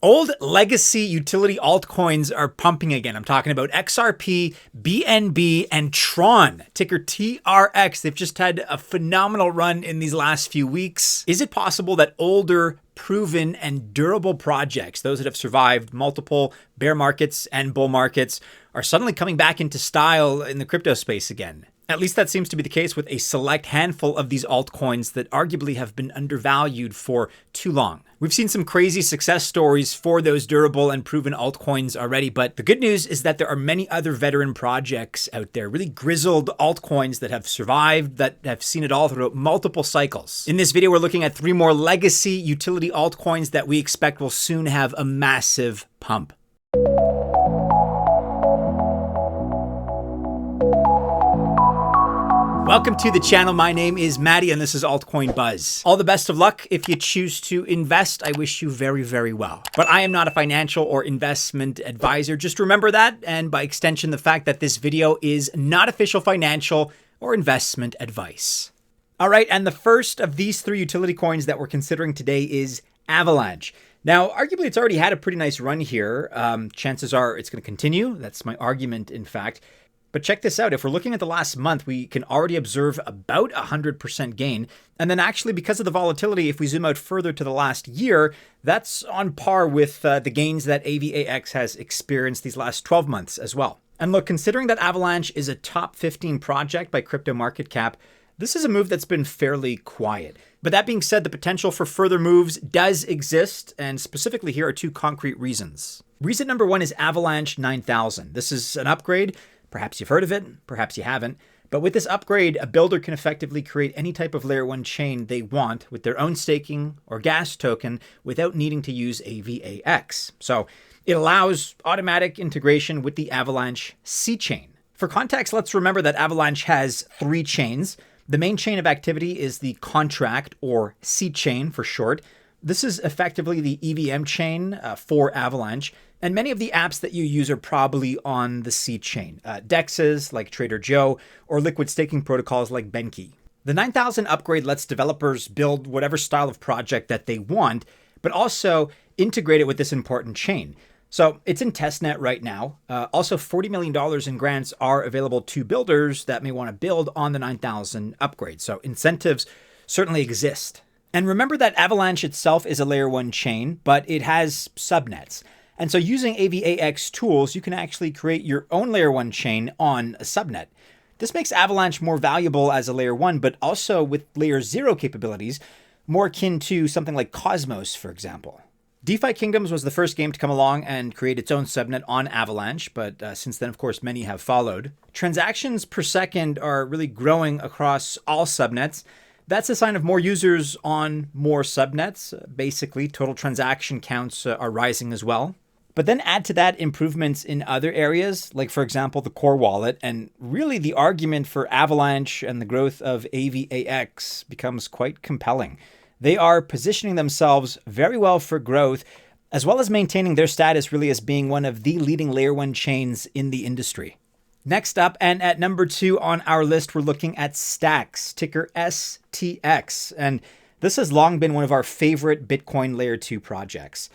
Old legacy utility altcoins are pumping again. I'm talking about XRP, BNB, and Tron, ticker TRX. They've just had a phenomenal run in these last few weeks. Is it possible that older, proven, and durable projects, those that have survived multiple bear markets and bull markets, are suddenly coming back into style in the crypto space again? At least that seems to be the case with a select handful of these altcoins that arguably have been undervalued for too long. We've seen some crazy success stories for those durable and proven altcoins already, but the good news is that there are many other veteran projects out there, really grizzled altcoins that have survived, that have seen it all throughout multiple cycles. In this video, we're looking at 3 more legacy utility altcoins that we expect will soon have a massive pump. Welcome to the channel. My name is Maddie and this is Altcoin Buzz. All the best of luck if you choose to invest. I wish you very, very well. But I am not a financial or investment advisor. Just remember that, and by extension, the fact that this video is not official financial or investment advice. All right, and the first of these 3 utility coins that we're considering today is Avalanche. Now, arguably, it's already had a pretty nice run here. Chances are it's going to continue. That's my argument, in fact. But check this out. If we're looking at the last month, we can already observe about 100% gain. And then actually, because of the volatility, if we zoom out further to the last year, that's on par with the gains that AVAX has experienced these last 12 months as well. And look, considering that Avalanche is a top 15 project by crypto market cap, this is a move that's been fairly quiet. But that being said, the potential for further moves does exist, and specifically here are 2 concrete reasons. Reason number 1 is Avalanche 9000. This is an upgrade. Perhaps you've heard of it, perhaps you haven't. But with this upgrade, a builder can effectively create any type of layer 1 chain they want with their own staking or gas token without needing to use AVAX. So it allows automatic integration with the Avalanche C chain. For context, let's remember that Avalanche has 3 chains. The main chain of activity is the contract, or C chain for short. This is effectively the EVM chain for Avalanche. And many of the apps that you use are probably on the C chain. DEXs like Trader Joe or liquid staking protocols like Benki. The 9000 upgrade lets developers build whatever style of project that they want, but also integrate it with this important chain. So it's in testnet right now. Also, $40 million in grants are available to builders that may want to build on the 9000 upgrade. So incentives certainly exist. And remember that Avalanche itself is a layer 1 chain, but it has subnets. And so using AVAX tools, you can actually create your own layer 1 chain on a subnet. This makes Avalanche more valuable as a layer 1, but also with layer 0 capabilities, more akin to something like Cosmos, for example. DeFi Kingdoms was the first game to come along and create its own subnet on Avalanche, but since then, of course, many have followed. Transactions per second are really growing across all subnets. That's a sign of more users on more subnets. Basically, total transaction counts are rising as well. But then add to that improvements in other areas, like, for example, the core wallet. And really, the argument for Avalanche and the growth of AVAX becomes quite compelling. They are positioning themselves very well for growth, as well as maintaining their status really as being one of the leading layer 1 chains in the industry. Next up, and at number 2 on our list, we're looking at Stacks, ticker STX. And this has long been one of our favorite Bitcoin layer 2 projects.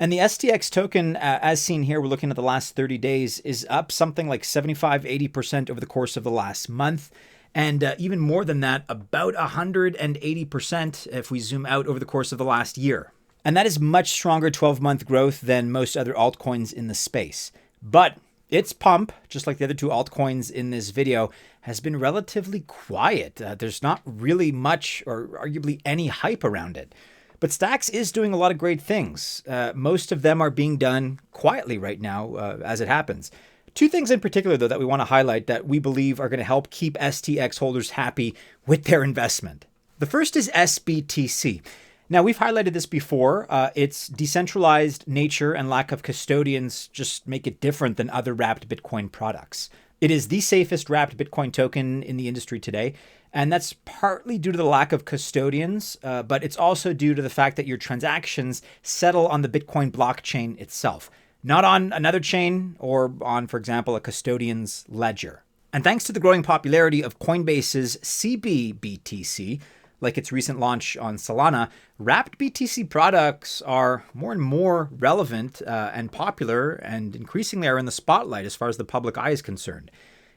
And the STX token, as seen here, we're looking at the last 30 days, is up something like 75-80% over the course of the last month. And even more than that, about 180% if we zoom out over the course of the last year. And that is much stronger 12-month growth than most other altcoins in the space. But its pump, just like the other 2 altcoins in this video, has been relatively quiet. There's not really much or arguably any hype around it. But Stacks is doing a lot of great things. Most of them are being done quietly right now as it happens. 2 things in particular, though, that we want to highlight that we believe are going to help keep STX holders happy with their investment. The first is SBTC. Now, we've highlighted this before. Its decentralized nature and lack of custodians just make it different than other wrapped Bitcoin products. It is the safest wrapped Bitcoin token in the industry today. And that's partly due to the lack of custodians, but it's also due to the fact that your transactions settle on the Bitcoin blockchain itself, not on another chain or on, for example, a custodian's ledger. And thanks to the growing popularity of Coinbase's CBBTC, like its recent launch on Solana, wrapped BTC products are more and more relevant and popular, and increasingly are in the spotlight as far as the public eye is concerned.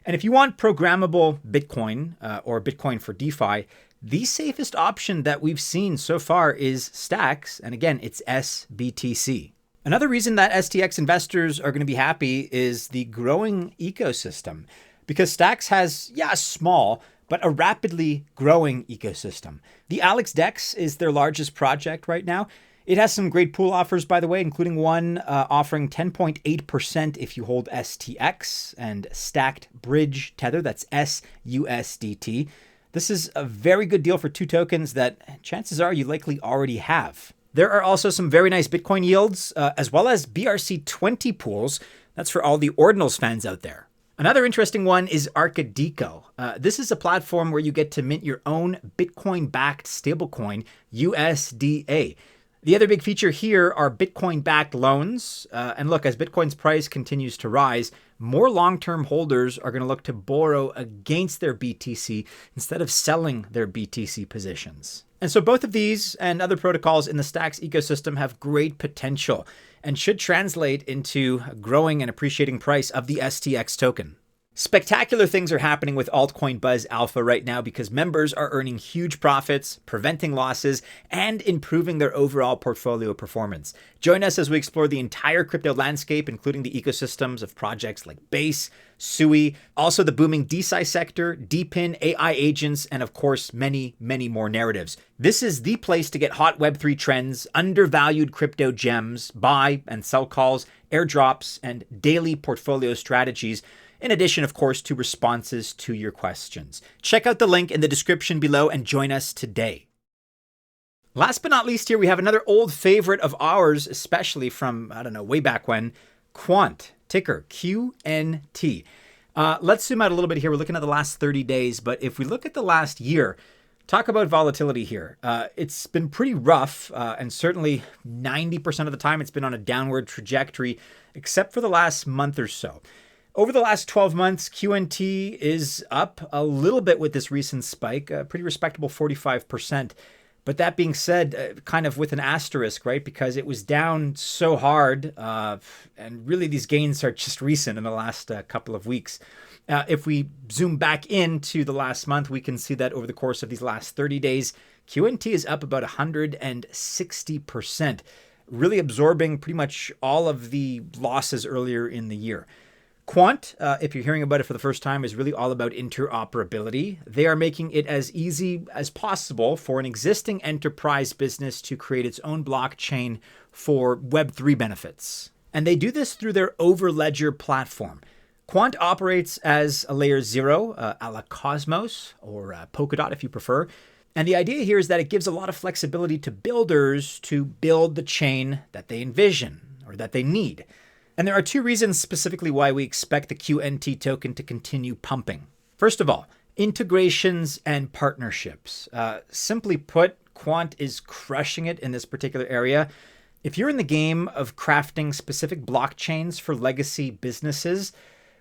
And if you want programmable Bitcoin or Bitcoin for DeFi, the safest option that we've seen so far is Stacks, and again, it's SBTC. Another reason that STX investors are going to be happy is the growing ecosystem, because Stacks has, a small, but a rapidly growing ecosystem. The Alex Dex is their largest project right now. It has some great pool offers, by the way, including one offering 10.8% if you hold STX and stacked bridge tether, that's SUSDT. This is a very good deal for two tokens that chances are you likely already have. There are also some very nice Bitcoin yields, as well as BRC20 pools. That's for all the Ordinals fans out there. Another interesting one is Arcadico. This is a platform where you get to mint your own Bitcoin-backed stablecoin, USDA. The other big feature here are Bitcoin-backed loans. And look, as Bitcoin's price continues to rise, more long-term holders are going to look to borrow against their BTC instead of selling their BTC positions. And so both of these and other protocols in the Stacks ecosystem have great potential and should translate into a growing and appreciating price of the STX token. Spectacular things are happening with Altcoin Buzz Alpha right now because members are earning huge profits, preventing losses, and improving their overall portfolio performance. Join us as we explore the entire crypto landscape, including the ecosystems of projects like Base, Sui, also the booming DeSci sector, DePIN, AI agents, and of course, many, many more narratives. This is the place to get hot Web3 trends, undervalued crypto gems, buy and sell calls, airdrops, and daily portfolio strategies, in addition, of course, to responses to your questions. Check out the link in the description below and join us today. Last but not least here, we have another old favorite of ours, especially from, way back when, Quant, ticker QNT. Let's zoom out a little bit here. We're looking at the last 30 days, but if we look at the last year, talk about volatility here. It's been pretty rough, and certainly 90% of the time it's been on a downward trajectory, except for the last month or so. Over the last 12 months, QNT is up a little bit with this recent spike, a pretty respectable 45%. But that being said, kind of with an asterisk, right? Because it was down so hard, and really these gains are just recent in the last couple of weeks. If we zoom back into the last month, we can see that over the course of these last 30 days, QNT is up about 160%, really absorbing pretty much all of the losses earlier in the year. Quant, if you're hearing about it for the first time, is really all about interoperability. They are making it as easy as possible for an existing enterprise business to create its own blockchain for Web3 benefits. And they do this through their Overledger platform. Quant operates as a layer 0, a la Cosmos, or Polkadot if you prefer. And the idea here is that it gives a lot of flexibility to builders to build the chain that they envision or that they need. And there are two reasons specifically why we expect the QNT token to continue pumping. First of all, integrations and partnerships. Simply put, Quant is crushing it in this particular area. If you're in the game of crafting specific blockchains for legacy businesses,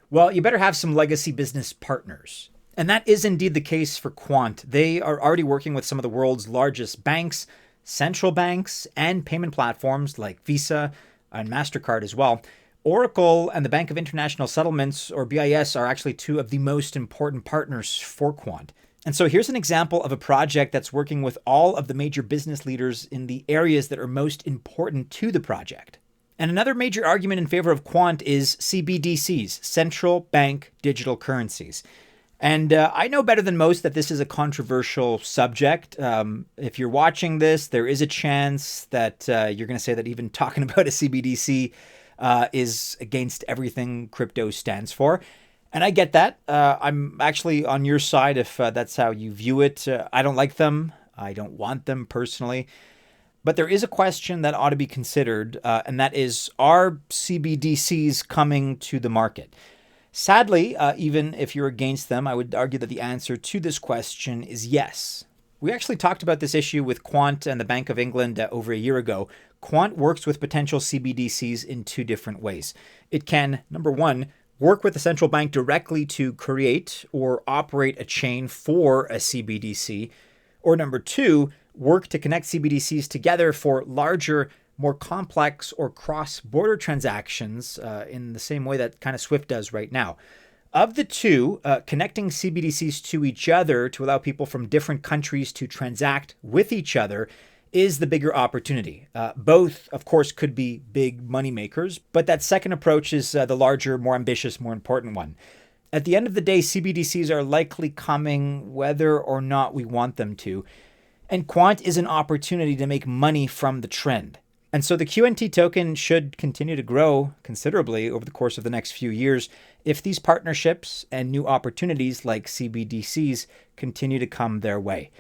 well, you better have some legacy business partners. And that is indeed the case for Quant. They are already working with some of the world's largest banks, central banks, and payment platforms like Visa and MasterCard as well. Oracle and the Bank of International Settlements, or BIS, are actually two of the most important partners for Quant. And so here's an example of a project that's working with all of the major business leaders in the areas that are most important to the project. And another major argument in favor of Quant is CBDCs, central bank digital currencies. And I know better than most that this is a controversial subject. If you're watching this, there is a chance that you're going to say that even talking about a CBDC is against everything crypto stands for. And I get that. I'm actually on your side if that's how you view it. I don't like them. I don't want them personally. But there is a question that ought to be considered, and that is, are CBDCs coming to the market? Sadly, even if you're against them, I would argue that the answer to this question is yes. We actually talked about this issue with Quant and the Bank of England over a year ago. Quant works with potential CBDCs in two different ways. It can, number one, work with the central bank directly to create or operate a chain for a CBDC, Or number two, work to connect CBDCs together for larger, more complex or cross-border transactions in the same way that kind of Swift does right now. Of the two, connecting CBDCs to each other to allow people from different countries to transact with each other is the bigger opportunity. Both, of course, could be big money makers, but that second approach is the larger, more ambitious, more important one. At the end of the day, CBDCs are likely coming whether or not we want them to, and Quant is an opportunity to make money from the trend. And so the QNT token should continue to grow considerably over the course of the next few years if these partnerships and new opportunities like CBDCs continue to come their way.